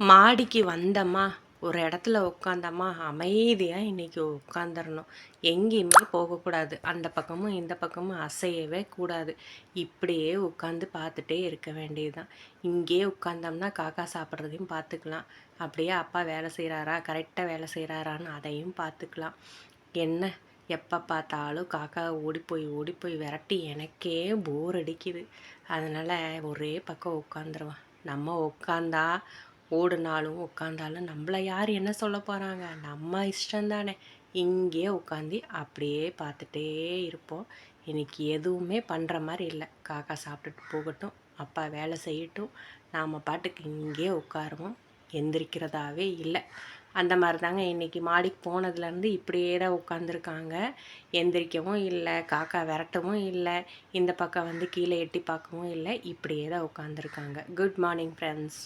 மாடிக்கு வந்தோமா, ஒரு இடத்துல உட்காந்தோமா, அமைதியாக இன்றைக்கி உட்காந்துரணும். எங்கேயுமே போகக்கூடாது. அந்த பக்கமும் இந்த பக்கமும் அசையவே கூடாது. இப்படியே உட்காந்து பார்த்துட்டே இருக்க வேண்டியது தான். இங்கேயே உட்காந்தோம்னா காக்கா சாப்பிட்றதையும் பார்த்துக்கலாம். அப்படியே அப்பா வேலை செய்கிறாரா, கரெக்டாக வேலை செய்கிறாரான்னு அதையும் பார்த்துக்கலாம். என்ன எப்போ பார்த்தாலும் காக்கா ஓடி போய் விரட்டி எனக்கே போர் அடிக்குது. அதனால் ஒரே பக்கம் உட்காந்துருவேன். நம்ம உட்காந்தா ஓடுனாலும் உட்காந்தாலும் நம்மளை யார் என்ன சொல்ல போகிறாங்க, நம்ம இஷ்டந்தானே. இங்கேயே உட்காந்து அப்படியே பார்த்துட்டே இருப்போம். இன்னைக்கு எதுவுமே பண்ணுற மாதிரி இல்லை. காக்கா சாப்பிட்டுட்டு போகட்டும், அப்பா வேலை செய்யட்டும், நாம் பாட்டுக்கு இங்கேயே உட்காருவோம். எந்திரிக்கிறதாவே இல்லை. அந்த மாதிரி தாங்க இன்றைக்கி மாடிக்கு போனதுலேருந்து இப்படியே தான் உட்காந்துருக்காங்க. எந்திரிக்கவும் இல்லை, காக்கா விரட்டவும் இல்லை, இந்த பக்கம் வந்து கீழே எட்டி பார்க்கவும் இல்லை, இப்படியே தான் உட்காந்துருக்காங்க. Good morning friends.